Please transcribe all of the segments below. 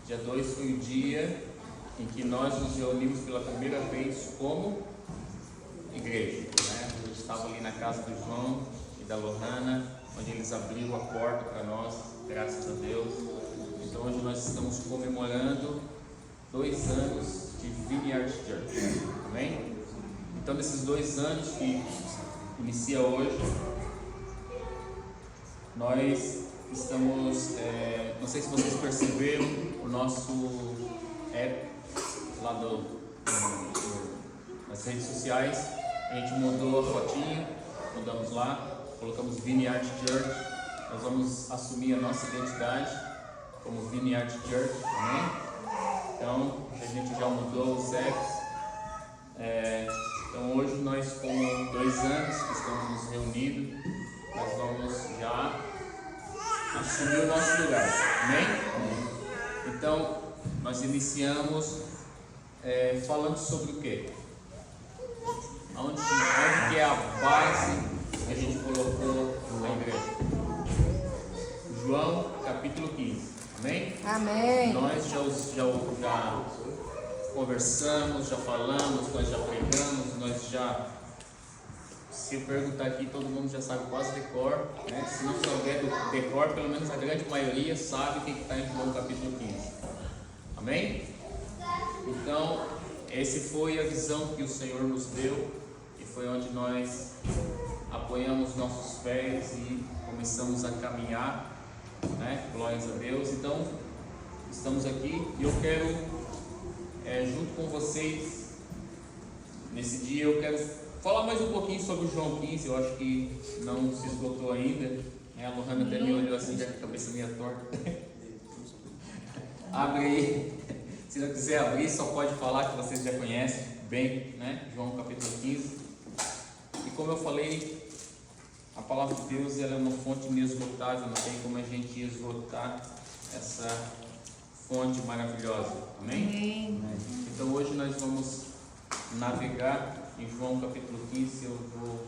Dia 2 foi o dia em que nós nos reunimos pela primeira vez como igreja, né? Eu estava ali na casa do João e da Lohana, onde eles abriram a porta para nós, graças a Deus. Então hoje nós estamos comemorando 2 anos de Vineyard Church, amém? Então nesses 2 anos que inicia hoje, nós estamos, não sei se vocês perceberam, o nosso app lá nas redes sociais, a gente mudou a fotinha, mudamos lá, colocamos Vineyard Church. Nós vamos assumir a nossa identidade como Vineyard Church, amém? Então a gente já mudou os apps. Então hoje nós, com 2 anos que estamos nos reunindo, nós vamos já assumir o nosso lugar, amém? Então nós iniciamos falando sobre o quê? Onde que é a base que a gente colocou na igreja? João capítulo 15, amém? Amém. Nós já conversamos, já falamos, nós já pregamos, nós já, se eu perguntar aqui, todo mundo já sabe quase decor, né? Se não souber do decor, pelo menos a grande maioria sabe o que está em João capítulo 15, amém? Então, essa foi a visão que o Senhor nos deu e foi onde nós apoiamos nossos pés e começamos a caminhar, né? Glórias a Deus. Então, estamos aqui e eu quero, junto com vocês, nesse dia, eu quero falar mais um pouquinho sobre o João 15. Eu acho que não se esgotou ainda, né? A Lohana até me olhou assim, já com a cabeça meio torta. Abre aí, se não quiser abrir, só pode falar que vocês já conhecem bem, né? João capítulo 15. E como eu falei, a palavra de Deus, ela é uma fonte inesgotável, não tem como a gente esgotar essa fonte maravilhosa, amém? Então hoje nós vamos navegar em João capítulo 15. Eu vou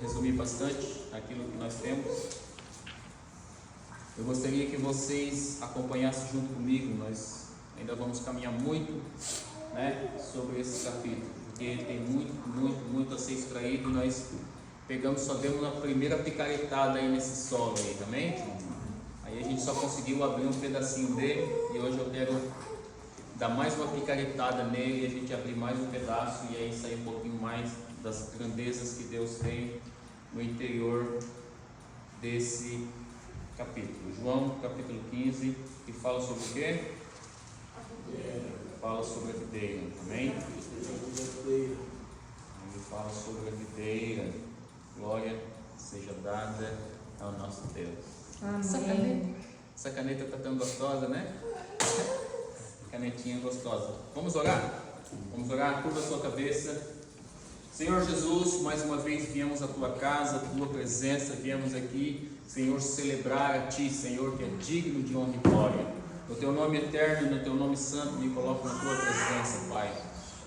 resumir bastante aquilo que nós temos. Eu gostaria que vocês acompanhassem junto comigo. Nós ainda vamos caminhar muito, né, sobre esse capítulo, porque tem muito a ser extraído. E nós pegamos, só demos uma primeira picaretada aí nesse solo aí, amém? Aí a gente só conseguiu abrir um pedacinho dele e hoje eu quero dar mais uma picaretada nele e a gente abrir mais um pedaço e aí sair um pouquinho mais das grandezas que Deus tem no interior desse capítulo. João capítulo 15, que fala sobre o quê? Fala sobre a videira, amém? Ele fala sobre a videira. Glória seja dada ao nosso Deus. Amém. Essa caneta está tão gostosa, né? Canetinha gostosa. Vamos orar? Vamos orar. Curva a sua cabeça. Senhor Jesus, mais uma vez viemos à tua casa, à tua presença, viemos aqui, Senhor, celebrar a ti, Senhor, que é digno de honra e glória. No teu nome eterno, no teu nome santo, me coloco na tua presença, Pai.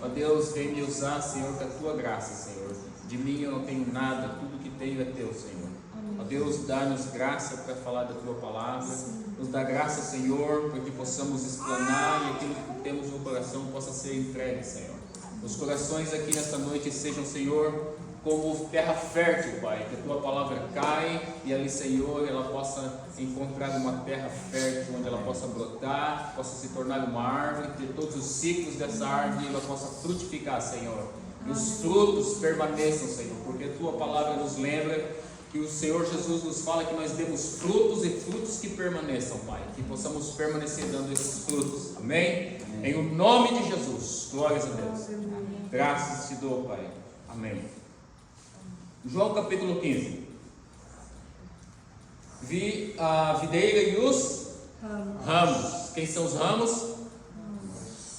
Ó Deus, vem me usar, Senhor, com a tua graça, Senhor. De mim eu não tenho nada, tudo que tenho é teu, Senhor. Ó Deus, dá-nos graça para falar da tua palavra. Nos dá graça, Senhor, para que possamos explanar e aquilo que temos no coração possa ser entregue, Senhor. Os corações aqui nesta noite sejam, Senhor, como terra fértil, Pai, que a tua palavra cai e ali, Senhor, ela possa encontrar uma terra fértil, onde ela possa brotar, possa se tornar uma árvore, ter todos os ciclos dessa árvore e ela possa frutificar, Senhor. E os frutos permaneçam, Senhor, porque a tua palavra nos lembra que o Senhor Jesus nos fala que nós demos frutos e frutos que permaneçam, Pai, que possamos permanecer dando esses frutos, amém? Em o nome de Jesus, glórias a Deus. Graças te dou, Pai, amém. João capítulo 15. Vi a videira e os ramos. Quem são os ramos?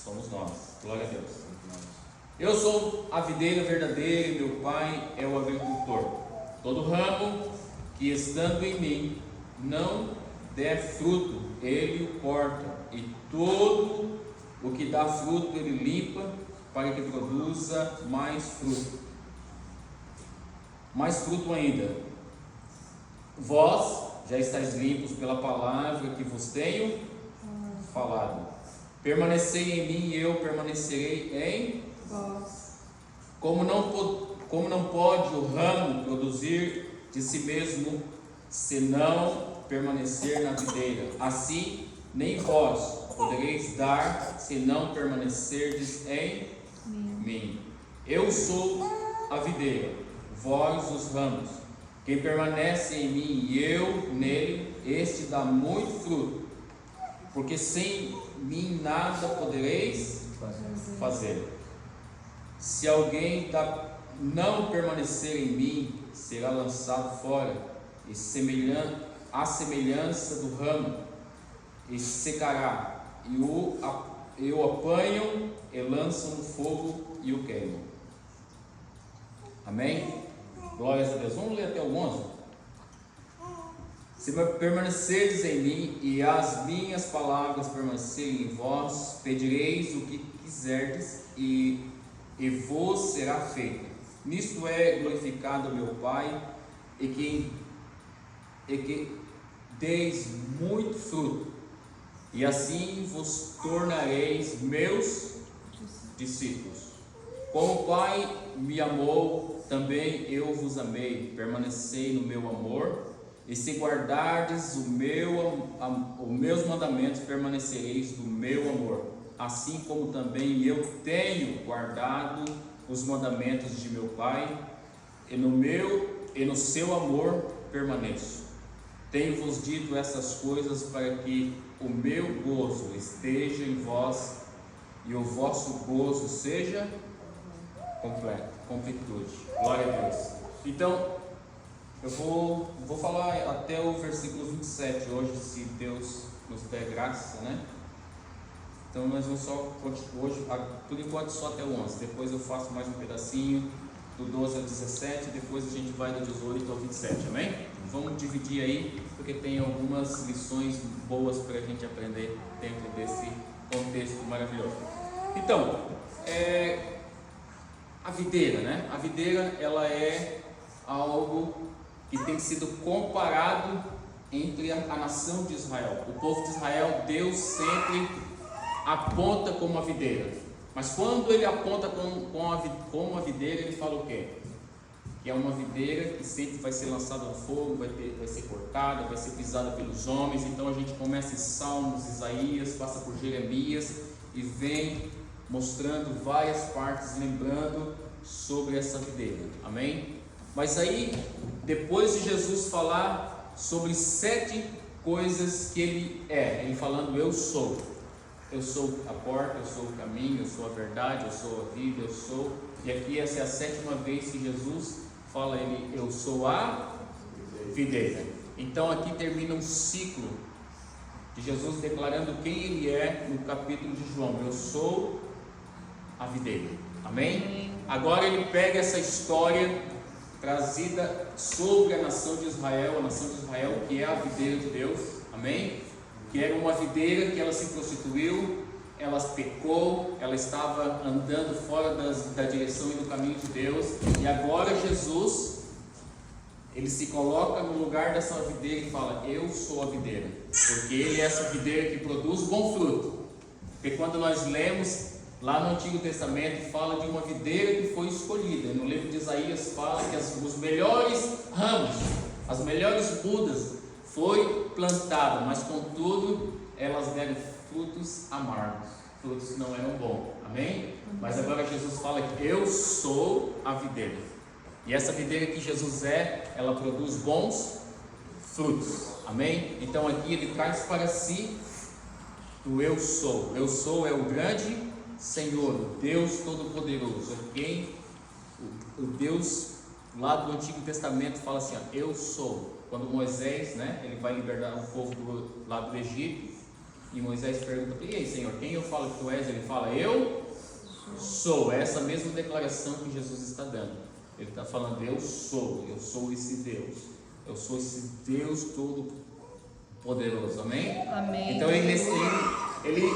Somos nós, glória a Deus. Eu sou a videira verdadeira e meu Pai é o agricultor. Todo ramo que estando em mim não der fruto, ele o corta, e todo o que dá fruto ele limpa, para que produza mais fruto. Mais fruto ainda. Vós já estáis limpos pela palavra que vos tenho falado: permanecei em mim e eu permanecerei em Vós. Como não pode o ramo produzir de si mesmo, senão permanecer na videira, assim nem vós podereis dar, se não permanecerdes em mim. Eu sou a videira, vós os ramos. Quem permanece em mim e eu nele, este dá muito fruto, porque sem mim nada podereis fazer. Se alguém não permanecer em mim, será lançado fora, e à semelhança do ramo, e secará, e o apanham, e lançam no fogo, e o queimam. Amém? Glórias a Deus. Vamos ler até o 11. Se permanecerdes em mim, e as minhas palavras permanecerem em vós, pedireis o que quiserdes, e vos será feito. Nisto é glorificado meu Pai, e que deis muito fruto, e assim vos tornareis meus discípulos. Como o Pai me amou, também eu vos amei. Permanecei no meu amor, e se guardardes os meus mandamentos, permanecereis no meu amor, assim como também eu tenho guardado os mandamentos de meu Pai, e no seu amor permaneço. Tenho-vos dito essas coisas para que o meu gozo esteja em vós e o vosso gozo seja completo, completude. Glória a Deus. Então, eu vou falar até o versículo 27 hoje, se Deus nos der graça, né? Então nós vamos só, hoje, por enquanto só até o 11, depois eu faço mais um pedacinho, do 12 ao 17, depois a gente vai do 18 ao 27, amém? Vamos dividir aí, porque tem algumas lições boas para a gente aprender dentro desse contexto maravilhoso. Então, a videira, né? A videira, ela é algo que tem sido comparado entre a nação de Israel. O povo de Israel, Deus sempre aponta como a videira, mas quando ele aponta como a videira, ele fala o quê? Que é uma videira que sempre vai ser lançada ao fogo, vai ser cortada, vai ser pisada pelos homens. Então a gente começa em Salmos, Isaías, passa por Jeremias e vem mostrando várias partes, lembrando sobre essa videira, amém? Mas aí, depois de Jesus falar sobre 7 coisas que ele falando: eu sou a porta, eu sou o caminho, eu sou a verdade, eu sou a vida, eu sou. E aqui essa é a 7ª vez que Jesus fala, eu sou a videira. Então aqui termina um ciclo de Jesus declarando quem ele é no capítulo de João: eu sou a videira, amém? Agora ele pega essa história trazida sobre a nação de Israel, que é a videira de Deus, amém? Que era uma videira que ela se prostituiu, ela pecou, ela estava andando fora da direção e do caminho de Deus, e agora Jesus, ele se coloca no lugar dessa videira e fala: eu sou a videira, porque ele é essa videira que produz bom fruto. Porque quando nós lemos lá no Antigo Testamento, fala de uma videira que foi escolhida. No livro de Isaías fala que os melhores ramos, as melhores mudas foi plantada, mas contudo elas deram frutos amargos, frutos que não eram bons, amém? Mas agora Jesus fala que eu sou a videira, e essa videira que Jesus ela produz bons frutos, amém? Então aqui ele traz para si o eu sou é o grande Senhor, o Deus Todo-Poderoso, o Deus lá do Antigo Testamento fala assim: ó, eu sou. Quando Moisés, né, ele vai libertar o povo lá do Egito, e Moisés pergunta: e aí, Senhor, quem eu falo que tu és? Ele fala: eu sou. É essa mesma declaração que Jesus está dando. Ele está falando: eu sou esse Deus, eu sou esse Deus Todo-Poderoso, amém? Amém. Então ele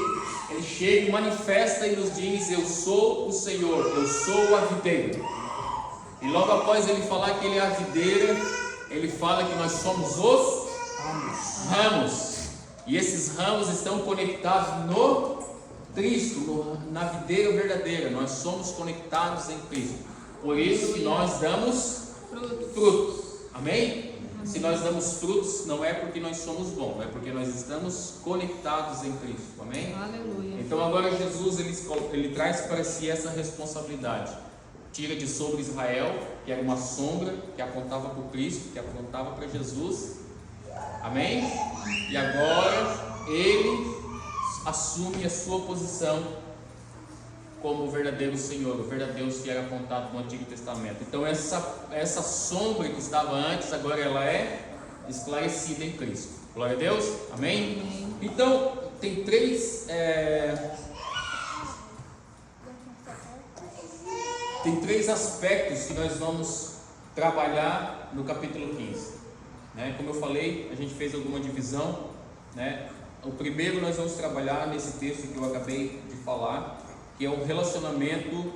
chega e manifesta e nos diz: eu sou o Senhor, eu sou a videira. E logo após ele falar que ele é a videira, ele fala que nós somos os ramos. E esses ramos estão conectados no Cristo, na videira verdadeira. Nós somos conectados em Cristo. Por isso que nós damos frutos. Amém? Se nós damos frutos, não é porque nós somos bons, é porque nós estamos conectados em Cristo. Amém? Aleluia. Então agora Jesus ele traz para si essa responsabilidade. Tira de sobre Israel, que era uma sombra que apontava para o Cristo, que apontava para Jesus. Amém? E agora ele assume a sua posição como o verdadeiro Senhor, o verdadeiro Deus que era apontado no Antigo Testamento. Então essa sombra que estava antes, agora ela é esclarecida em Cristo. Glória a Deus. Amém? Amém. Então tem três aspectos que nós vamos trabalhar no capítulo 15. Como eu falei, a gente fez alguma divisão. O primeiro nós vamos trabalhar nesse texto que eu acabei de falar, que é o relacionamento,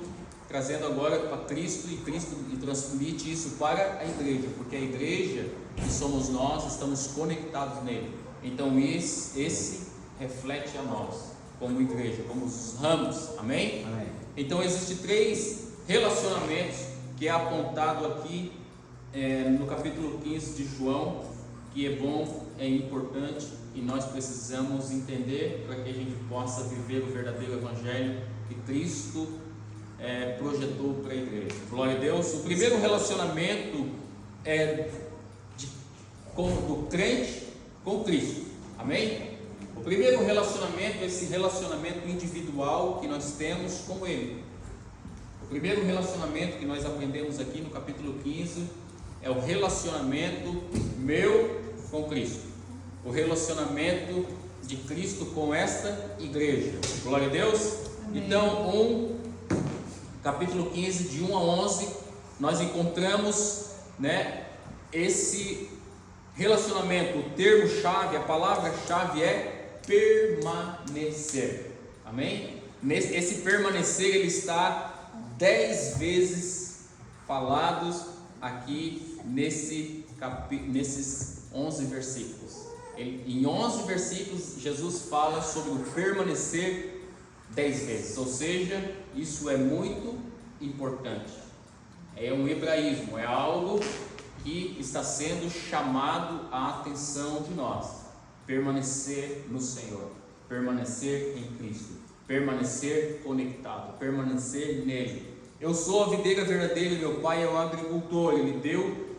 trazendo agora para Cristo, e transmite isso para a igreja, porque a igreja, que somos nós, estamos conectados nele. Então esse reflete a nós, como igreja, como os ramos. Amém? Amém. Então existem três relacionamentos que é apontado aqui no capítulo 15 de João, que é bom, é importante, e nós precisamos entender para que a gente possa viver o verdadeiro evangelho que Cristo projetou para a igreja. Glória a Deus. O primeiro relacionamento é do crente com Cristo. Amém? O primeiro relacionamento é esse relacionamento individual que nós temos com Ele. O primeiro relacionamento que nós aprendemos aqui no capítulo 15 é o relacionamento meu com Cristo. O relacionamento de Cristo com esta igreja. Glória a Deus. Amém. Então, capítulo 15, de 1 a 11, nós encontramos esse relacionamento. O termo-chave, a palavra-chave é permanecer. Amém? Esse permanecer, ele está 10 vezes falados aqui nesses 11 versículos. Em 11 versículos, Jesus fala sobre o permanecer 10 vezes, ou seja, isso é muito importante. É um hebraísmo, é algo que está sendo chamado a atenção de nós. Permanecer no Senhor, permanecer em Cristo, permanecer conectado, permanecer nele. Eu sou a videira verdadeira, meu pai é o agricultor, ele deu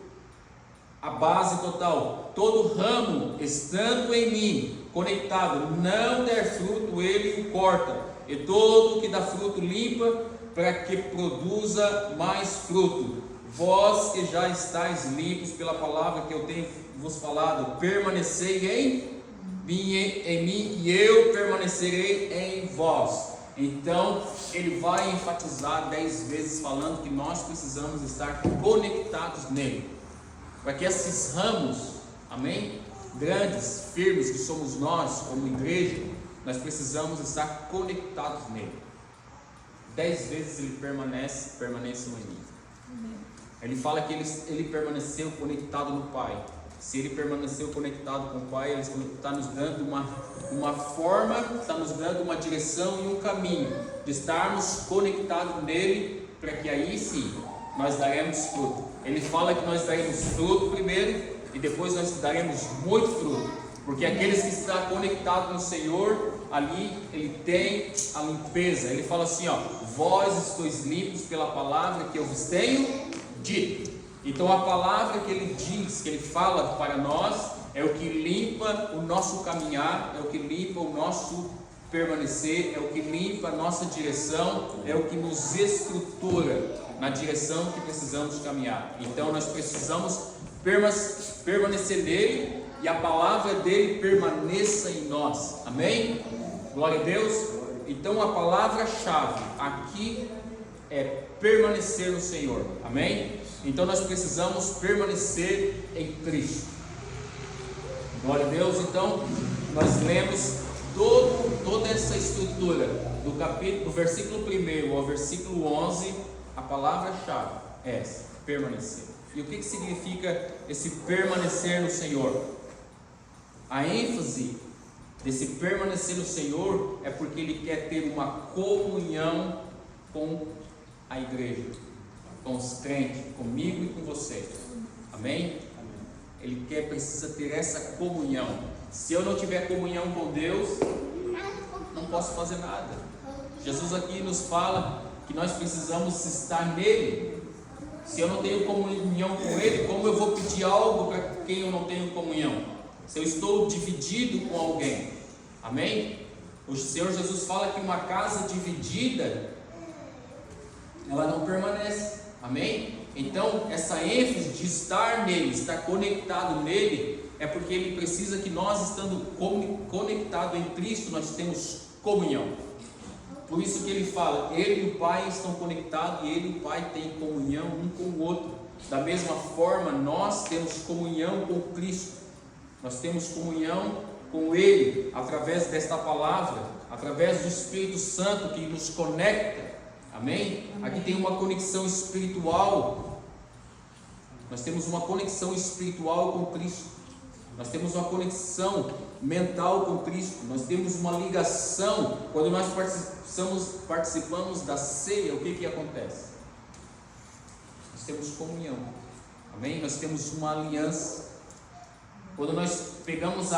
a base total. Todo ramo estando em mim, conectado, não der fruto, ele o corta, e todo que dá fruto limpa, para que produza mais fruto. Vós que já estáis limpos pela palavra que eu tenho vos falado, permanecei em mim e eu permanecerei em vós. Então ele vai enfatizar 10 vezes falando que nós precisamos estar conectados nele, para que esses ramos, amém, grandes, firmes que somos nós como igreja, nós precisamos estar conectados nele. 10 vezes ele permaneçam em mim. Ele fala que ele permaneceu conectado no Pai. Se ele permaneceu conectado com o Pai, ele está nos dando uma forma, está nos dando uma direção e um caminho de estarmos conectados nele, para que aí sim nós daremos fruto. Ele fala que nós daremos fruto primeiro e depois nós daremos muito fruto, porque aqueles que estão conectados no Senhor, ali ele tem a limpeza. Ele fala assim, vós estáis limpos pela palavra que eu vos tenho dito. Então a palavra que ele diz, que ele fala para nós, é o que limpa o nosso caminhar, é o que limpa o nosso permanecer, é o que limpa a nossa direção, é o que nos estrutura na direção que precisamos caminhar. Então nós precisamos permanecer nele e a palavra dele permaneça em nós. Amém? Glória a Deus. Então a palavra-chave aqui é permanecer no Senhor. Amém? Então nós precisamos permanecer em Cristo. Glória a Deus. Então nós lemos toda essa estrutura do versículo 1 ao versículo 11. A palavra-chave é essa, permanecer. E o que significa esse permanecer no Senhor? A ênfase desse permanecer no Senhor, é porque Ele quer ter uma comunhão com a igreja, com os crentes, comigo e com você. Amém? Ele precisa ter essa comunhão. Se eu não tiver comunhão com Deus, não posso fazer nada. Jesus aqui nos fala que nós precisamos estar nele. Se eu não tenho comunhão com Ele, como eu vou pedir algo para quem eu não tenho comunhão? Se eu estou dividido com alguém, amém? O Senhor Jesus fala que uma casa dividida, ela não permanece, amém? Então, essa ênfase de estar nele, estar conectado nele, é porque Ele precisa que nós, estando conectados em Cristo, nós temos comunhão. Por isso que Ele fala, Ele e o Pai estão conectados, e Ele e o Pai têm comunhão um com o outro. Da mesma forma, nós temos comunhão com Cristo, nós temos comunhão com Ele, através desta palavra, através do Espírito Santo que nos conecta, amém? Aqui tem uma conexão espiritual, nós temos uma conexão espiritual com Cristo. Nós temos uma conexão mental com Cristo, nós temos uma ligação. Quando nós participamos da ceia, o que acontece? Nós temos comunhão, amém? Nós temos uma aliança. Quando nós pegamos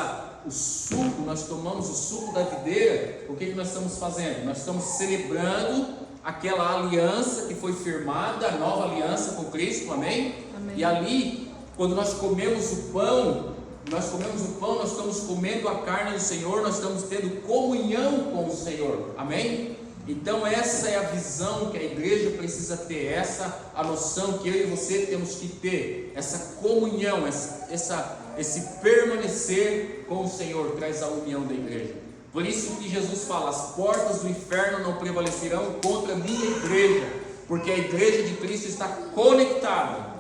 o suco, nós tomamos o suco da videira, o que nós estamos fazendo? Nós estamos celebrando aquela aliança que foi firmada, a nova aliança com Cristo, amém? Amém. E ali, quando nós comemos o pão, nós estamos comendo a carne do Senhor, nós estamos tendo comunhão com o Senhor, amém? Então essa é a visão que a igreja precisa ter, essa a noção que eu e você temos que ter, essa comunhão, esse permanecer com o Senhor traz a união da igreja. Por isso que Jesus fala, as portas do inferno não prevalecerão contra a minha igreja, porque a igreja de Cristo está conectada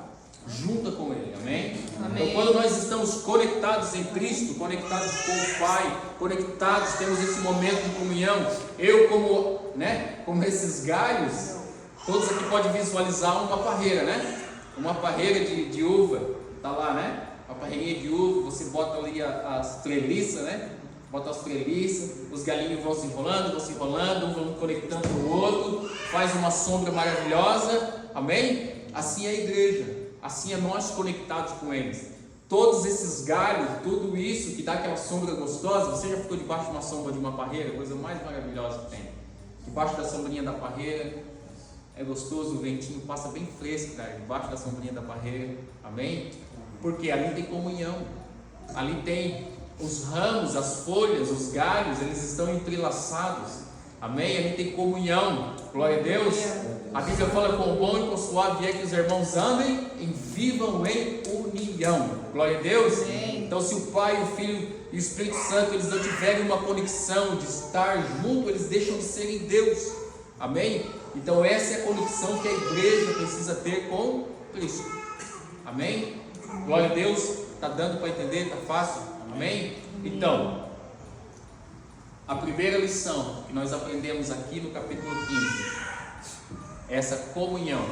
junta com Ele, amém? Amém? Então quando nós estamos conectados em Cristo, conectados com o Pai, conectados, temos esse momento de comunhão, eu como esses galhos, todos aqui podem visualizar uma parreira, uma parreira de uva, está lá, uma parreirinha de uva, você bota ali as treliças, bota as treliças, os galinhos vão se enrolando, um vão conectando com o outro, faz uma sombra maravilhosa, amém? Assim é a igreja. Assim é nós conectados com eles. Todos esses galhos, tudo isso que dá aquela sombra gostosa. Você já ficou debaixo de uma sombra de uma parreira? A coisa mais maravilhosa que tem. Debaixo da sombrinha da parreira é gostoso, o ventinho passa bem fresco, cara, debaixo da sombrinha da parreira. Amém? Porque ali tem comunhão. Ali tem os ramos, as folhas, os galhos, eles estão entrelaçados. Amém? Ali tem comunhão. Glória a Deus. A Bíblia fala, com bom e com suave é que os irmãos andem e vivam em união. Glória a Deus. Amém. Então, se o Pai, o Filho e o Espírito Santo, eles não tiverem uma conexão de estar junto, eles deixam de ser em Deus. Amém? Então essa é a conexão que a igreja precisa ter com Cristo. Amém? Glória a Deus. Está dando para entender? Está fácil? Amém? Então, a primeira lição que nós aprendemos aqui no capítulo 15, essa comunhão,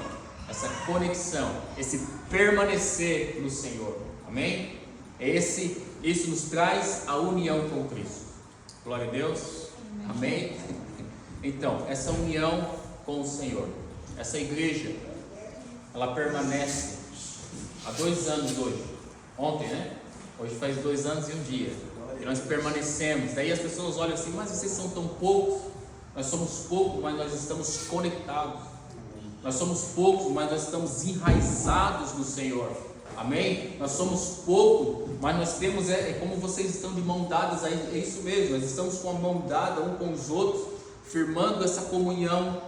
essa conexão, esse permanecer no Senhor, amém? Isso nos traz a união com Cristo. Glória a Deus, amém? Então, essa união com o Senhor, essa igreja, ela permanece há 2 anos hoje, ontem, Hoje faz 2 anos e 1 dia. E nós permanecemos. Daí as pessoas olham assim, mas vocês são tão poucos. Nós somos poucos, mas nós estamos conectados. Nós somos poucos, mas nós estamos enraizados no Senhor. Amém? Nós somos poucos, mas nós temos, como vocês estão de mão dadas, é isso mesmo. Nós estamos com a mão dada um com os outros, firmando essa comunhão.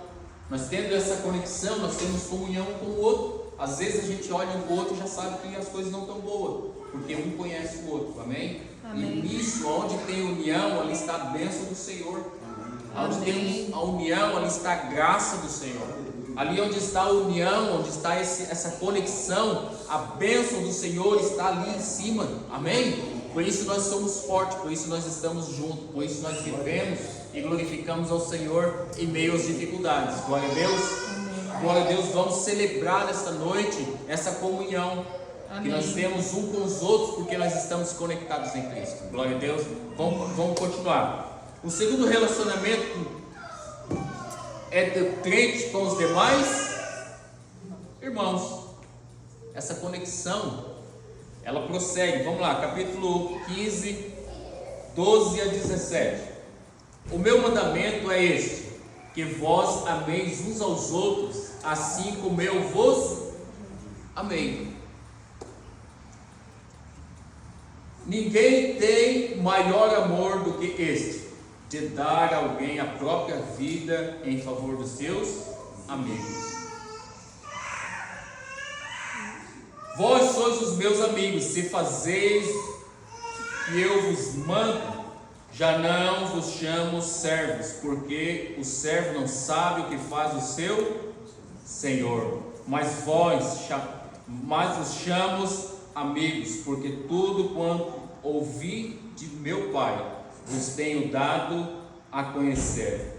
Nós tendo essa conexão, nós temos comunhão um com o outro. Às vezes a gente olha um com o outro e já sabe que as coisas não estão boas, porque um conhece o outro, amém? Amém. E nisso, onde tem união, ali está a bênção do Senhor. Onde tem a união, ali está a graça do Senhor. Ali onde está a união, onde está essa conexão, a bênção do Senhor está ali em cima, amém? Por isso nós somos fortes, por isso nós estamos juntos, por isso nós vivemos e glorificamos ao Senhor em meio às dificuldades. Glória a Deus. Glória a Deus, vamos celebrar nesta noite essa comunhão. que nós temos um com os outros porque nós estamos conectados em Cristo. Glória a Deus. Vamos continuar. O segundo relacionamento é do crente com os demais irmãos. Essa conexão, ela prossegue. Vamos lá, capítulo 15, 12 a 17. O meu mandamento é este: que vós ameis uns aos outros, assim como eu vos amei. Ninguém tem maior amor do que este, de dar a alguém a própria vida em favor dos seus amigos. Vós sois os meus amigos, se fazeis que eu vos mando. Já não vos chamo servos, porque o servo não sabe o que faz o seu Senhor, mas os chamo amigos, porque tudo quanto ouvi de meu Pai vos tenho dado a conhecer.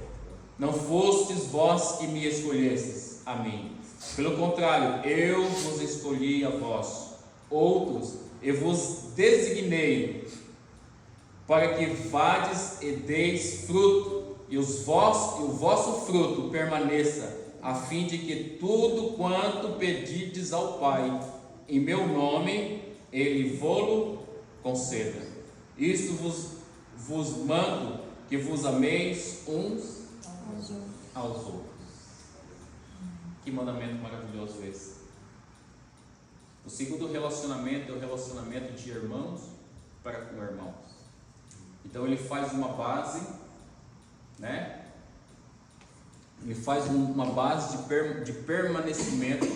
Não fostes vós que me escolhestes a mim, pelo contrário, eu vos escolhi a vós. Outros eu vos designei, para que vades e deis fruto, e o vosso fruto permaneça, a fim de que tudo quanto pedides ao Pai, em meu nome, Ele vô-lo conceda. Isto vos mando, que vos ameis uns aos outros. Que mandamento maravilhoso esse. O segundo relacionamento é o relacionamento de irmãos para com irmãos. Então ele faz uma base, né? Ele faz uma base de permanecimento.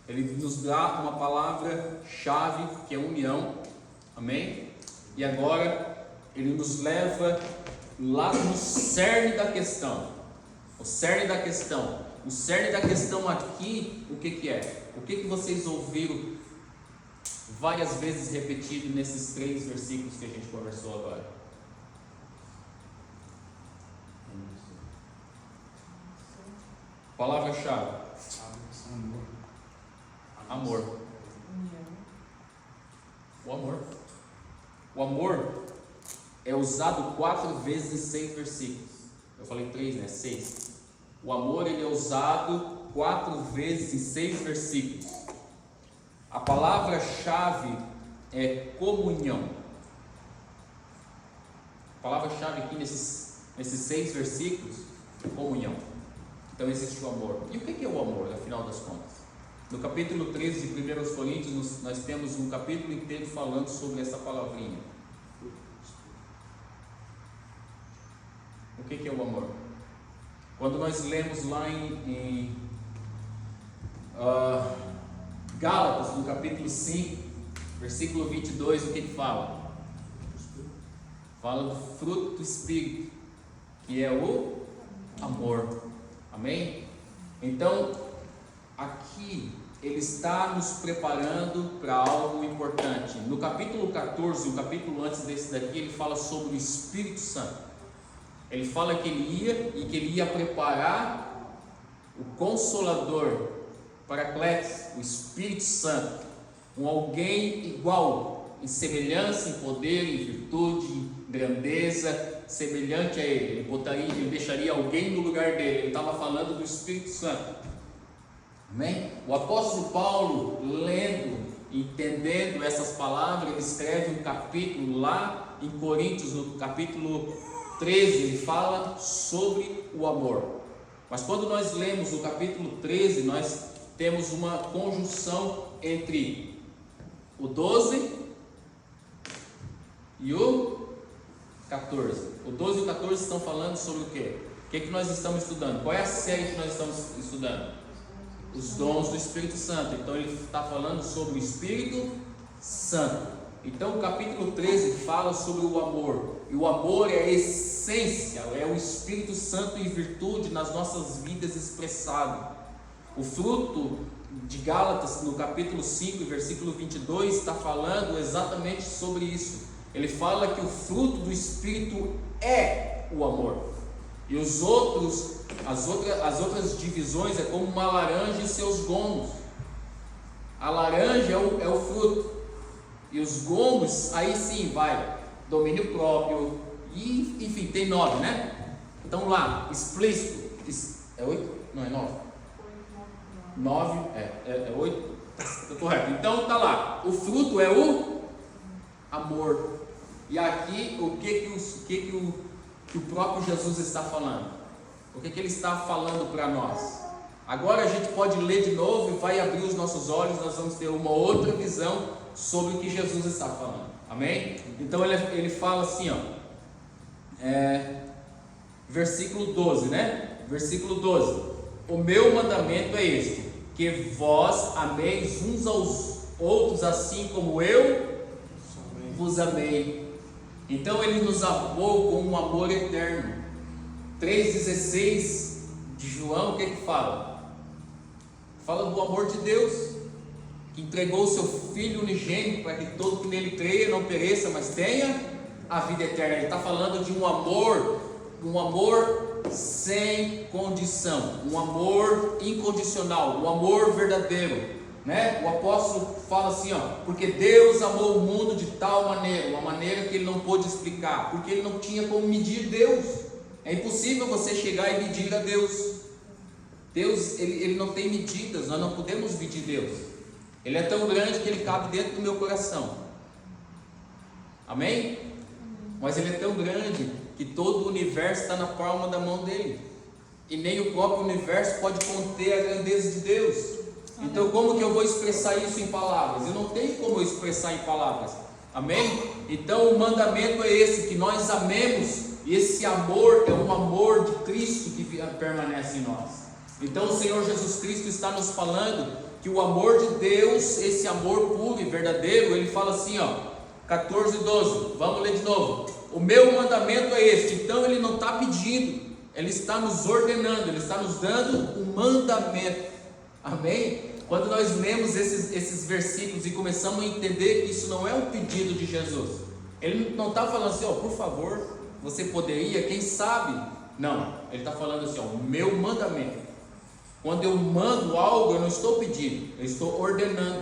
Ele nos dá uma palavra-chave que é união, amém? E agora ele nos leva lá no cerne da questão. O cerne da questão aqui, o que é? O que vocês ouviram várias vezes repetido nesses 3 versículos que a gente conversou agora? Palavra-chave: amor. O amor é usado 4 vezes em 6 versículos. Eu falei 3, né? 6. O amor, ele é usado 4 vezes em 6 versículos. A palavra-chave é comunhão. A palavra-chave aqui nesses 6 versículos é comunhão. Então existe o amor. E o que é o amor, afinal das contas? No capítulo 13 de 1 Coríntios, nós temos um capítulo inteiro falando sobre essa palavrinha. O que é o amor? Quando nós lemos lá em Gálatas, no capítulo 5, versículo 22, o que fala? Fala do fruto do Espírito, que é o amor. Amém? Então, aqui ele está nos preparando para algo importante. No capítulo 14, o capítulo antes desse daqui, ele fala sobre o Espírito Santo. Ele fala que ele ia preparar o Consolador, Paracletos, o Espírito Santo, um alguém igual, em semelhança, em poder, em virtude, em grandeza, semelhante a ele. Ele deixaria alguém no lugar dele. Ele estava falando do Espírito Santo. Amém? O apóstolo Paulo, lendo, entendendo essas palavras, ele escreve um capítulo lá em Coríntios, no capítulo 13, ele fala sobre o amor. Mas quando nós lemos o capítulo 13, nós temos uma conjunção entre o 12 e o 14. O 12 e o 14 estão falando sobre o quê? O que nós estamos estudando? Qual é a série que nós estamos estudando? Os dons do Espírito Santo. Então ele está falando sobre o Espírito Santo. Então o capítulo 13 fala sobre o amor. E o amor é a essência, é o Espírito Santo em virtude nas nossas vidas expressado. O fruto de Gálatas, no capítulo 5, versículo 22, está falando exatamente sobre isso. Ele fala que o fruto do Espírito é o amor. E as outras divisões é como uma laranja e seus gomos. A laranja é o fruto. E os gomos, aí sim vai domínio próprio. E, enfim, tem 9, né? Então lá, explícito. É 8? Não, é 9. 9, é 8. Está correto. Então tá lá. O fruto é o amor. E aqui, o que o próprio Jesus está falando? O que ele está falando para nós? Agora a gente pode ler de novo e vai abrir os nossos olhos, nós vamos ter uma outra visão sobre o que Jesus está falando. Amém? Então ele fala assim, ó, versículo 12, né? Versículo 12: o meu mandamento é este, que vós ameis uns aos outros assim como eu vos amei. Então ele nos amou com um amor eterno. 3,16 de João, o que fala? Fala do amor de Deus, que entregou o seu Filho unigênito para que todo que nele creia não pereça, mas tenha a vida eterna. Ele está falando de um amor sem condição, um amor incondicional, um amor verdadeiro, né? O apóstolo fala assim, ó, porque Deus amou o mundo de tal maneira, uma maneira que ele não pôde explicar, porque ele não tinha como medir Deus. É impossível você chegar e medir a Deus. Deus, ele não tem medidas, nós não podemos medir Deus. Ele é tão grande que ele cabe dentro do meu coração. Amém? Mas ele é tão grande que todo o universo está na palma da mão dele. E nem o próprio universo pode conter a grandeza de Deus. Então como que eu vou expressar isso em palavras? Eu não tenho como eu expressar em palavras. Amém? Então o mandamento é esse, que nós amemos. E esse amor é um amor de Cristo que permanece em nós. Então o Senhor Jesus Cristo está nos falando que o amor de Deus, esse amor puro e verdadeiro, ele fala assim, ó, 14 e 12, vamos ler de novo. O meu mandamento é este. Então ele não está pedindo, ele está nos ordenando, ele está nos dando um mandamento. Amém? Quando nós lemos esses versículos e começamos a entender que isso não é um pedido de Jesus, ele não está falando assim, ó, por favor, você poderia, quem sabe? Não, ele está falando assim, ó, o meu mandamento. Quando eu mando algo, eu não estou pedindo, eu estou ordenando,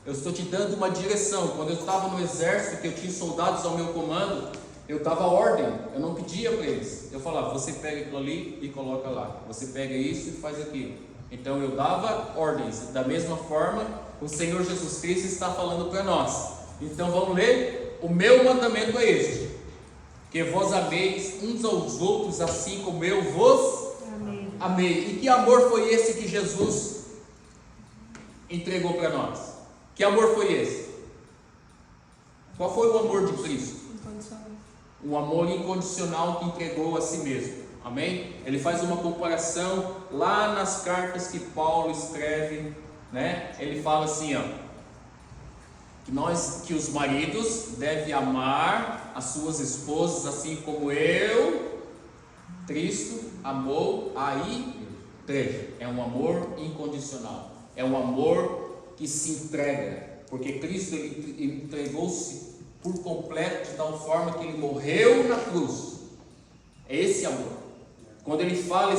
eu estou te dando uma direção. Quando eu estava no exército, que eu tinha soldados ao meu comando, eu dava ordem, eu não pedia para eles. Eu falava, você pega aquilo ali e coloca lá, você pega isso e faz aquilo. Então eu dava ordens. Da mesma forma, o Senhor Jesus Cristo está falando para nós. Então vamos ler, o meu mandamento é este, que vós ameis uns aos outros assim como eu vos amei. E que amor foi esse que Jesus entregou para nós? Que amor foi esse? Qual foi o amor de Cristo? Um amor incondicional que entregou a si mesmo. Amém? Ele faz uma comparação lá nas cartas que Paulo escreve, né? Ele fala assim, ó, que os maridos devem amar as suas esposas assim como Cristo amou a igreja. É um amor incondicional, é um amor que se entrega, porque Cristo ele entregou-se por completo de tal forma que ele morreu na cruz. É esse amor. Quando ele fala,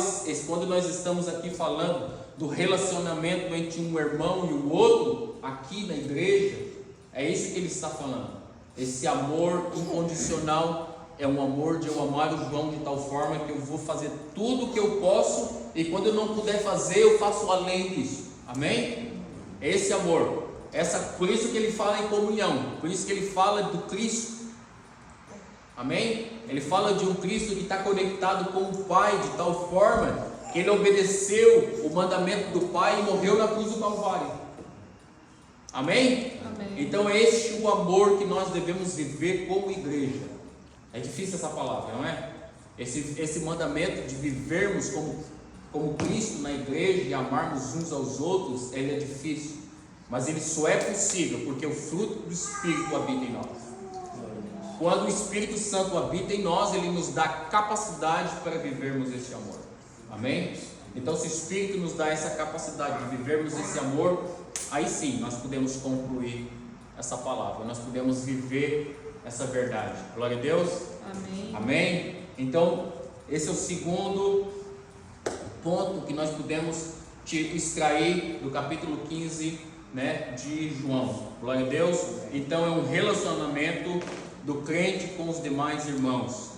quando nós estamos aqui falando do relacionamento entre um irmão e o outro, aqui na igreja, é isso que ele está falando. Esse amor incondicional é um amor de eu amar o João de tal forma que eu vou fazer tudo o que eu posso, e quando eu não puder fazer, eu faço além disso. Amém? É esse amor. Por isso que ele fala em comunhão, por isso que ele fala do Cristo. Amém? Ele fala de um Cristo que está conectado com o Pai de tal forma que ele obedeceu o mandamento do Pai e morreu na cruz do Calvário. Amém? Amém. Então é este o amor que nós devemos viver como igreja. É difícil essa palavra, não é? Esse mandamento de vivermos como Cristo na igreja e amarmos uns aos outros, ele é difícil. Mas ele só é possível porque o fruto do Espírito habita em nós. Quando o Espírito Santo habita em nós, ele nos dá capacidade para vivermos esse amor. Amém? Então, se o Espírito nos dá essa capacidade de vivermos esse amor, aí sim nós podemos concluir essa palavra, nós podemos viver essa verdade. Glória a Deus. Amém. Amém? Então, esse é o segundo ponto que nós podemos extrair do capítulo 15 né, de João. Glória a Deus. Então é um relacionamento do crente com os demais irmãos,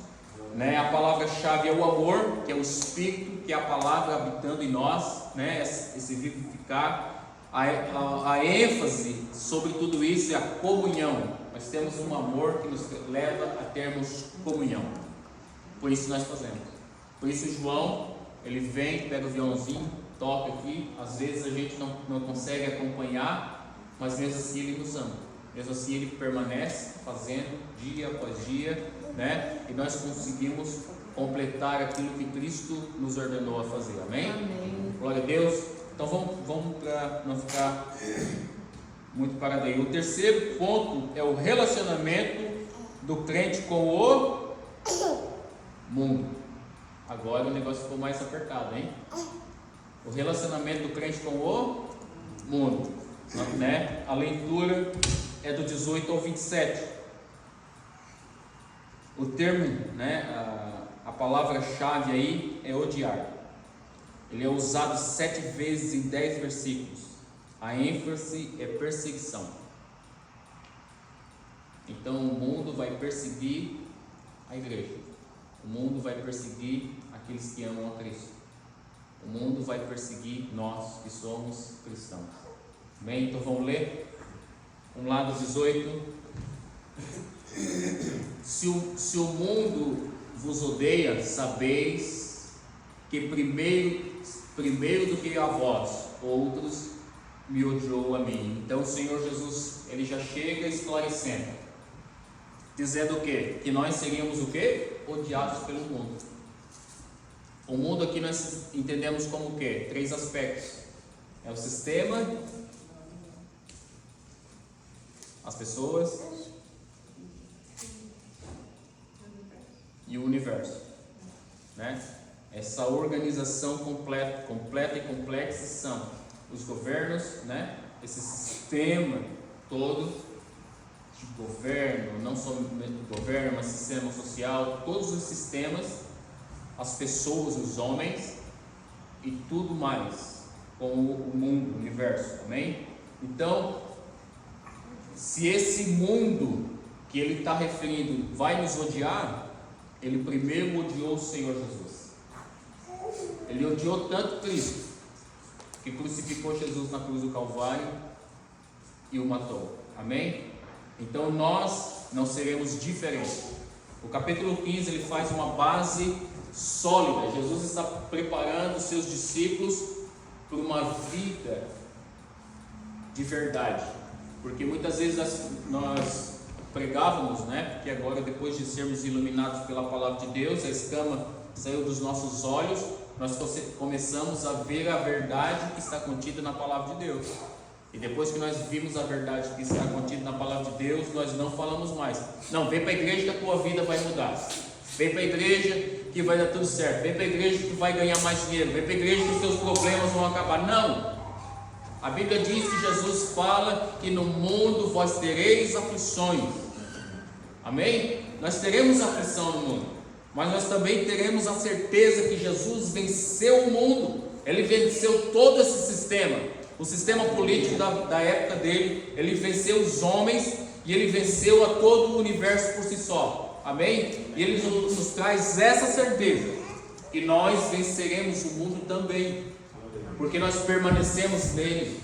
né? A palavra-chave é o amor, que é o Espírito, que é a palavra habitando em nós, né? Esse vivificar. A ênfase sobre tudo isso é a comunhão. Nós temos um amor que nos leva a termos comunhão. Por isso nós fazemos. Por isso João, ele vem, pega o violãozinho, toca aqui. Às vezes a gente não consegue acompanhar, mas mesmo assim ele nos ama. Mesmo assim ele permanece fazendo dia após dia, né? E nós conseguimos completar aquilo que Cristo nos ordenou a fazer. Amém? Amém. Glória a Deus. Então vamos para não ficar muito parado aí. O terceiro ponto é o relacionamento do crente com o mundo. Agora o negócio ficou mais apertado, hein? O relacionamento do crente com o mundo, né? A leitura é do 18 ao 27. O termo, né? A palavra-chave aí é odiar. Ele é usado 7 vezes em 10 versículos. A ênfase é perseguição. Então o mundo vai perseguir a igreja. O mundo vai perseguir aqueles que amam a Cristo. O mundo vai perseguir nós que somos cristãos. Bem, então vamos ler. Vamos lá do 18. Se o mundo vos odeia, sabeis que primeiro do que a vós, outros me odiou a mim. Então o Senhor Jesus, ele já chega esclarecendo, dizendo o quê? Que nós seríamos o quê? Odiados pelo mundo. O mundo aqui nós entendemos como o quê? 3 aspectos. É o sistema, as pessoas e o universo, né? Essa organização completa e complexa são os governos, né? Esse sistema todo de governo, não somente governo, mas sistema social, todos os sistemas, as pessoas, os homens e tudo mais com o mundo, o universo, amém? Então, se esse mundo que ele está referindo vai nos odiar, ele primeiro odiou o Senhor Jesus. Ele odiou tanto Cristo, que crucificou Jesus na cruz do Calvário e o matou. Amém? Então nós não seremos diferentes. O capítulo 15 ele faz uma base sólida. Jesus está preparando os seus discípulos para uma vida de verdade. Porque muitas vezes nós pregávamos, né? Porque agora, depois de sermos iluminados pela palavra de Deus, a escama saiu dos nossos olhos, nós começamos a ver a verdade que está contida na palavra de Deus. E depois que nós vimos a verdade que está contida na palavra de Deus, nós não falamos mais. Não, vem para a igreja que a tua vida vai mudar. Vem para a igreja que vai dar tudo certo. Vem para a igreja que tu vai ganhar mais dinheiro. Vem para a igreja que os teus problemas vão acabar. Não! A Bíblia diz que Jesus fala que no mundo vós tereis aflições. Amém? Nós teremos aflição no mundo, mas nós também teremos a certeza que Jesus venceu o mundo. Ele venceu todo esse sistema, o sistema político da época dele. Ele venceu os homens e ele venceu a todo o universo por si só. Amém? E ele nos traz essa certeza que nós venceremos o mundo também, porque nós permanecemos nele.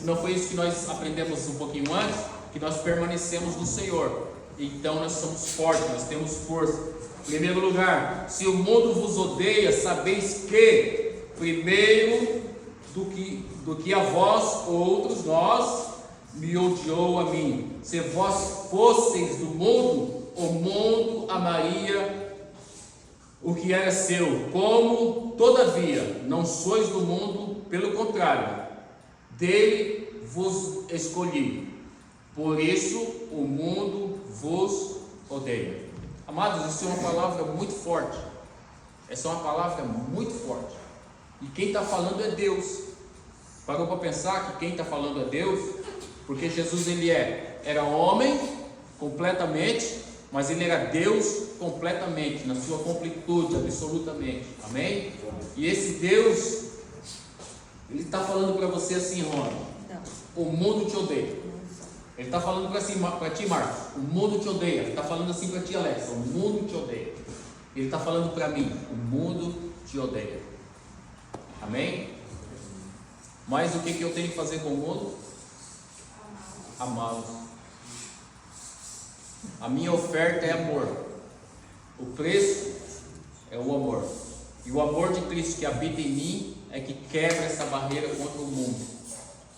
Não foi isso que nós aprendemos um pouquinho antes? Que nós permanecemos no Senhor. Então nós somos fortes, nós temos força. Em primeiro lugar, se o mundo vos odeia, sabeis que primeiro do que a vós outros, nós me odiou a mim. Se vós fosseis do mundo, o mundo amaria o que era seu. Como todavia não sois do mundo, pelo contrário, dele vos escolhi. Por isso o mundo vos odeia. Amados, isso é uma palavra muito forte. Essa é uma palavra muito forte. E quem está falando é Deus. Parou para pensar que quem está falando é Deus? Porque Jesus era homem completamente, mas ele era Deus completamente, na sua completude, absolutamente. Amém? E esse Deus, ele está falando para você assim, Rony. o mundo te odeia. Ele está falando para ti, Marcos, o mundo te odeia. Ele está falando assim para ti, Alex, o mundo te odeia. Ele está falando para mim, o mundo te odeia. Amém? Mas o que eu tenho que fazer com o mundo? Amá-los. A minha oferta é amor. O preço é o amor. E o amor de Cristo que habita em mim é que quebra essa barreira contra o mundo.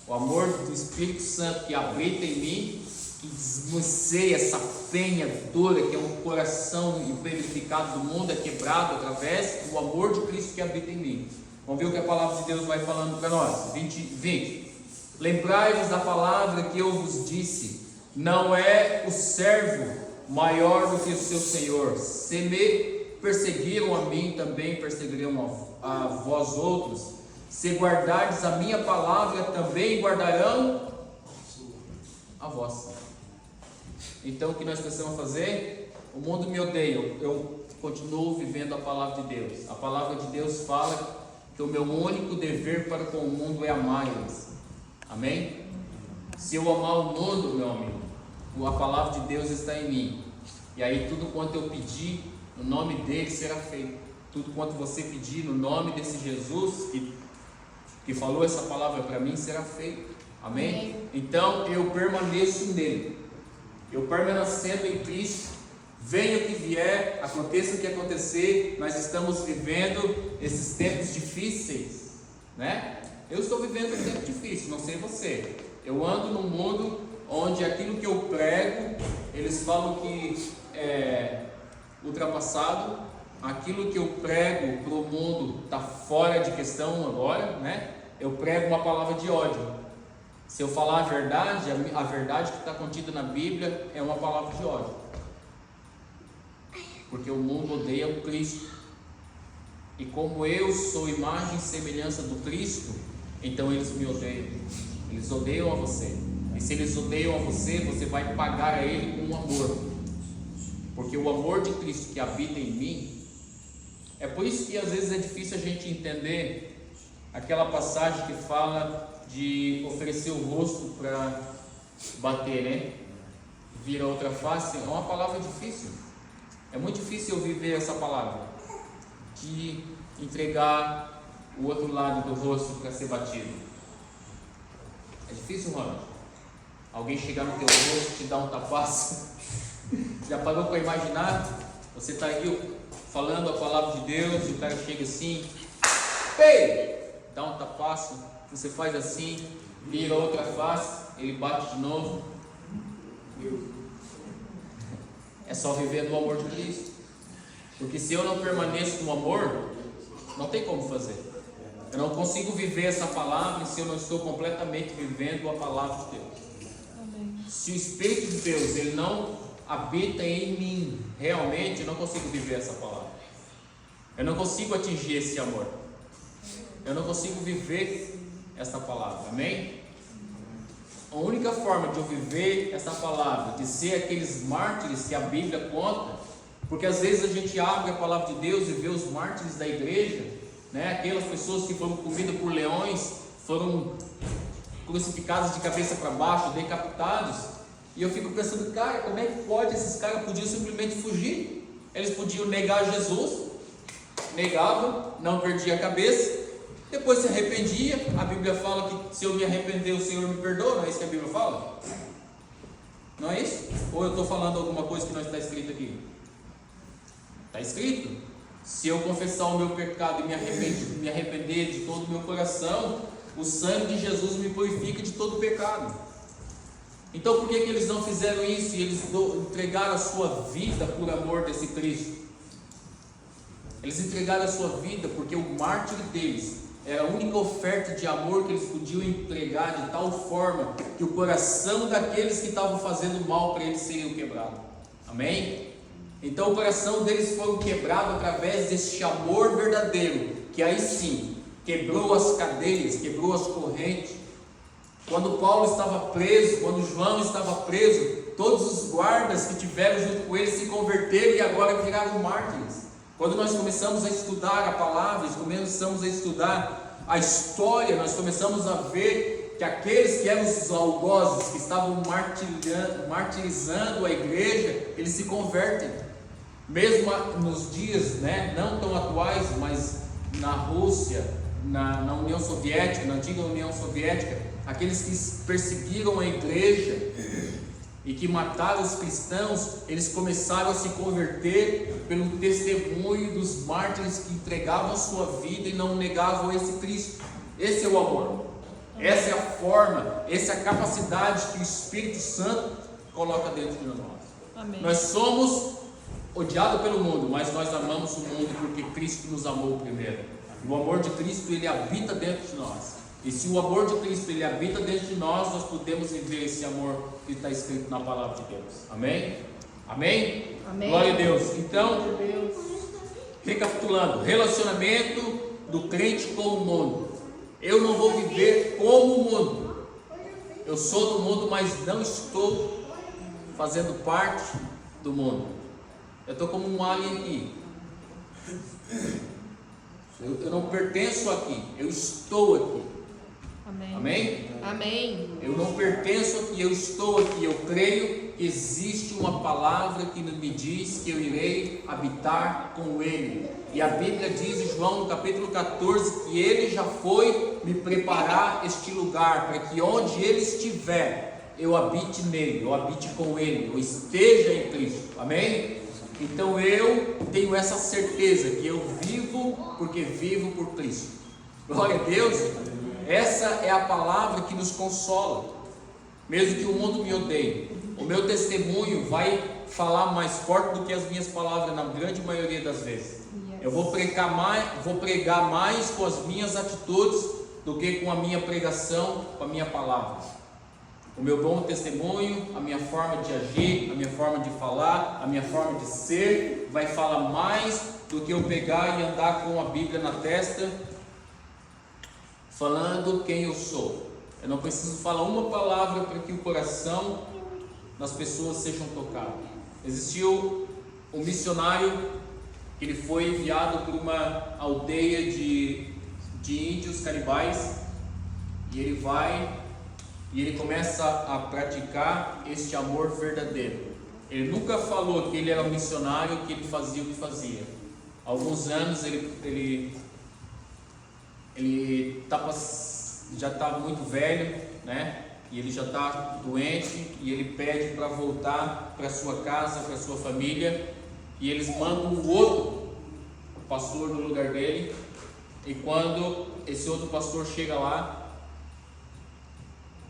O amor do Espírito Santo que habita em mim, que desmanceia essa penha dura que é um coração impurificado do mundo, é quebrado através do amor de Cristo que habita em mim. Vamos ver o que a palavra de Deus vai falando para nós. 20. Lembrai-vos da palavra que eu vos disse: não é o servo maior do que o seu senhor. Se me perseguiram a mim, também perseguirão a vós outros. Se guardardes a minha palavra, também guardarão a vossa. Então o que nós precisamos fazer? O mundo me odeia, eu continuo vivendo a palavra de Deus. A palavra de Deus fala que o meu único dever para com o mundo é amar eles. Amém? Se eu amar o mundo, meu amigo, a palavra de Deus está em mim. E aí tudo quanto eu pedir, no nome dele será feito. Tudo quanto você pedir no nome desse Jesus que falou essa palavra para mim, será feito. Amém? Amém? Então eu permaneço nele. Eu permanecendo em Cristo, venha o que vier, aconteça o que acontecer, nós estamos vivendo esses tempos difíceis, né? Eu estou vivendo um tempo difícil, não sei você. Eu ando num mundo onde aquilo que eu prego, eles falam que é ultrapassado. Aquilo que eu prego para o mundo está fora de questão agora, né? Eu prego uma palavra de ódio. Se eu falar a verdade que está contida na Bíblia é uma palavra de ódio. Porque o mundo odeia o Cristo. E como eu sou imagem e semelhança do Cristo, então eles me odeiam. Eles odeiam a você. E se eles odeiam a você, você vai pagar a ele com amor. Porque o amor de Cristo que habita em mim, é por isso que às vezes é difícil a gente entender aquela passagem que fala de oferecer o rosto para bater, né? Vira outra face. É uma palavra difícil. É muito difícil eu viver essa palavra de entregar o outro lado do rosto para ser batido. É difícil, Ronald? Alguém chegar no teu rosto e te dar um tapaço. Já parou para imaginar? Você está aí falando a palavra de Deus e o cara chega assim, ei, dá um tapaço, você faz assim, vira outra face, ele bate de novo. É só viver do amor de Cristo. Porque se eu não permaneço no amor, não tem como fazer. Eu não consigo viver essa palavra se eu não estou completamente vivendo a palavra de Deus. Amém. Se o Espírito de Deus ele não habita em mim, realmente eu não consigo viver essa palavra. Eu não consigo atingir esse amor. Eu não consigo viver essa palavra. Amém? A única forma de eu viver essa palavra, de ser aqueles mártires que a Bíblia conta, porque às vezes a gente abre a palavra de Deus e vê os mártires da igreja, né? Aquelas pessoas que foram comidas por leões, foram crucificadas de cabeça para baixo, decapitados. E eu fico pensando, cara, como é que pode? Esses caras podiam simplesmente fugir. Eles podiam negar Jesus, negavam, não perdia a cabeça, depois se arrependia. A Bíblia fala que se eu me arrepender, o Senhor me perdoa. Não é isso que a Bíblia fala? Não é isso? Ou eu estou falando alguma coisa que não está escrito aqui? Está escrito. Se eu confessar o meu pecado e me arrepender de todo o meu coração, o sangue de Jesus me purifica de todo o pecado. Então por que eles não fizeram isso e eles entregaram a sua vida por amor desse Cristo? Eles entregaram a sua vida porque o mártir deles era a única oferta de amor que eles podiam entregar, de tal forma que o coração daqueles que estavam fazendo mal para eles seria quebrado. Amém? Então o coração deles foi quebrado através desse amor verdadeiro, que aí sim quebrou as cadeias, quebrou as correntes. Quando Paulo estava preso, quando João estava preso, todos os guardas que tiveram junto com ele se converteram e agora viraram mártires. Quando nós começamos a estudar a palavra, começamos a estudar a história, nós começamos a ver que aqueles que eram os algozes, que estavam martirizando a igreja, eles se convertem. Mesmo nos dias, né, não tão atuais, mas na Rússia, na União Soviética, na antiga União Soviética, aqueles que perseguiram a igreja e que mataram os cristãos, eles começaram a se converter pelo testemunho dos mártires que entregavam a sua vida e não negavam esse Cristo. Esse é o amor, essa é a forma, essa é a capacidade que o Espírito Santo coloca dentro de nós. Amém. Nós somos odiados pelo mundo, mas nós amamos o mundo porque Cristo nos amou primeiro. E o amor de Cristo, ele habita dentro de nós. E se o amor de Cristo, ele habita dentro de nós, nós podemos viver esse amor que está escrito na palavra de Deus. Amém? Amém? Amém. Glória a Deus. Então, recapitulando, relacionamento do crente com o mundo. Eu não vou viver como o mundo. Eu sou do mundo, mas não estou fazendo parte do mundo. Eu estou como um alien aqui. Eu não pertenço aqui, eu estou aqui. Amém. Amém? Amém. Eu não pertenço aqui, eu estou aqui. Eu creio que existe uma palavra que me diz que eu irei habitar com Ele. E a Bíblia diz em João no capítulo 14 que Ele já foi me preparar este lugar, para que onde Ele estiver, eu habite nele, eu habite com Ele, eu esteja em Cristo. Amém? Então eu tenho essa certeza que eu vivo porque vivo por Cristo. Glória a Deus. Essa é a palavra que nos consola. Mesmo que o mundo me odeie, o meu testemunho vai falar mais forte do que as minhas palavras na grande maioria das vezes. Eu vou pregar mais com as minhas atitudes do que com a minha pregação, com a minha palavra. O meu bom testemunho, a minha forma de agir, a minha forma de falar, a minha forma de ser, vai falar mais do que eu pegar e andar com a Bíblia na testa, falando quem eu sou. Eu não preciso falar uma palavra para que o coração das pessoas sejam tocados. Existiu um missionário que ele foi enviado por uma aldeia de índios canibais, e ele vai e ele começa a praticar este amor verdadeiro. Ele nunca falou que ele era um missionário, que ele fazia o que fazia. Há alguns anos ele já está muito velho, né? E ele já está doente, e ele pede para voltar para sua casa, para sua família, e eles mandam um outro pastor no lugar dele. E quando esse outro pastor chega lá,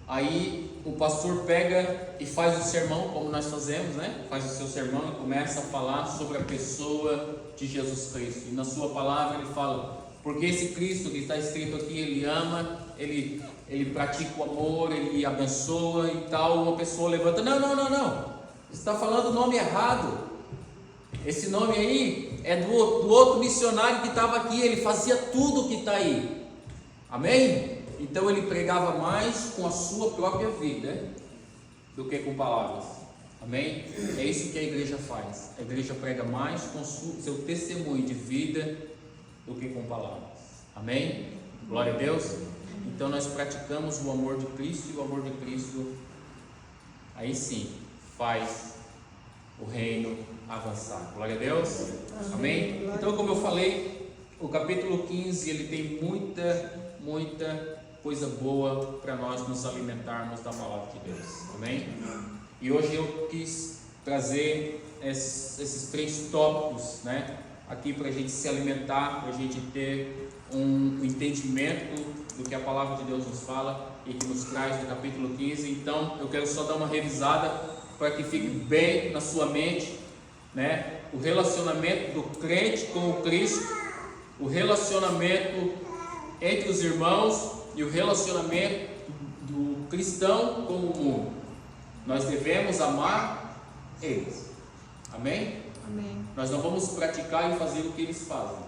aí o pastor pega e faz o sermão, como nós fazemos, né? Faz o seu sermão e começa a falar sobre a pessoa de Jesus Cristo. E na sua palavra ele fala: porque esse Cristo que está escrito aqui, ele ama, ele pratica o amor, ele abençoa e tal. Uma pessoa levanta: não, você está falando o nome errado. Esse nome aí é do outro missionário que estava aqui, ele fazia tudo o que está aí. Amém? Então ele pregava mais com a sua própria vida do que com palavras. Amém? É isso que a igreja faz. A igreja prega mais com seu testemunho de vida do que com palavras. Amém? Glória a Deus. Então nós praticamos o amor de Cristo, e o amor de Cristo aí sim faz o reino avançar. Glória a Deus. Amém? Então, como eu falei, o capítulo 15 ele tem muita coisa boa para nós nos alimentarmos da palavra de Deus. Amém? E hoje eu quis trazer esses 3 tópicos, né, aqui para a gente se alimentar, para a gente ter um entendimento do que a palavra de Deus nos fala e que nos traz no capítulo 15. Então eu quero só dar uma revisada para que fique bem na sua mente, né, o relacionamento do crente com o Cristo, o relacionamento entre os irmãos e o relacionamento do cristão com o mundo. Nós devemos amar eles. Amém? Amém. Nós não vamos praticar e fazer o que eles fazem.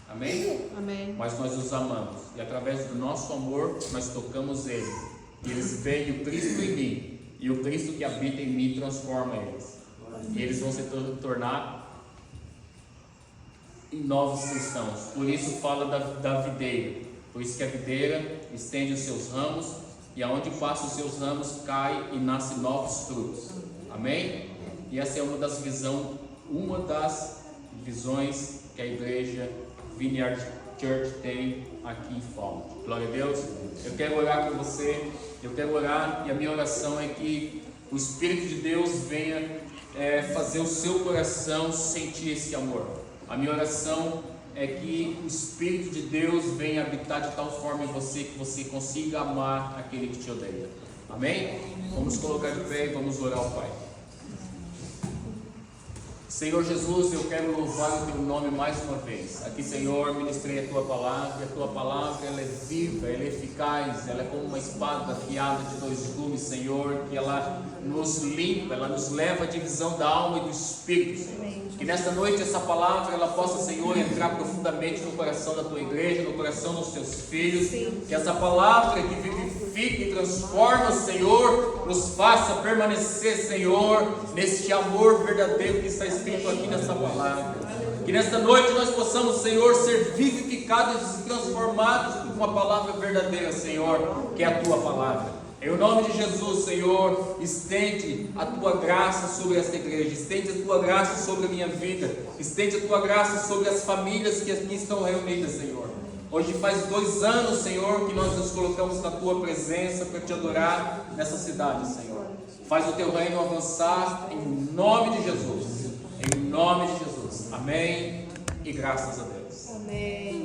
Amém? Amém. Mas nós os amamos. E através do nosso amor, nós tocamos eles. E eles veem o Cristo em mim. E o Cristo que habita em mim transforma eles. E eles vão se tornar em novos cristãos. Por isso fala da videira. Por isso que a videira estende os seus ramos, e aonde passa os seus ramos cai e nasce novos frutos. Amém? E essa é uma das visões que a igreja Vineyard Church tem aqui em Falmouth. Glória a Deus. Eu quero orar com você, eu quero orar, e a minha oração é que o Espírito de Deus venha fazer o seu coração sentir esse amor. A minha oração é que o Espírito de Deus venha habitar de tal forma em você que você consiga amar aquele que te odeia. Amém? Vamos colocar de pé e vamos orar ao Pai. Senhor Jesus, eu quero louvar o Teu nome mais uma vez. Aqui, Senhor, ministrei a Tua Palavra. A Tua Palavra, ela é viva, ela é eficaz, ela é como uma espada afiada de 2 gumes, Senhor, que ela nos limpa, ela nos leva à divisão da alma e do Espírito, Senhor. Que nesta noite essa palavra, ela possa, Senhor, entrar profundamente no coração da Tua igreja, no coração dos Teus filhos. Que essa palavra que vivifica e transforma, Senhor, nos faça permanecer, Senhor, neste amor verdadeiro que está escrito aqui nessa palavra. Que nesta noite nós possamos, Senhor, ser vivificados e transformados por uma palavra verdadeira, Senhor, que é a Tua palavra. Em nome de Jesus, Senhor, estende a Tua graça sobre esta igreja, estende a Tua graça sobre a minha vida, estende a Tua graça sobre as famílias que aqui estão reunidas, Senhor. Hoje faz 2 anos, Senhor, que nós nos colocamos na Tua presença para Te adorar nessa cidade, Senhor. Faz o Teu reino avançar em nome de Jesus, em nome de Jesus. Amém e graças a Deus. Amém.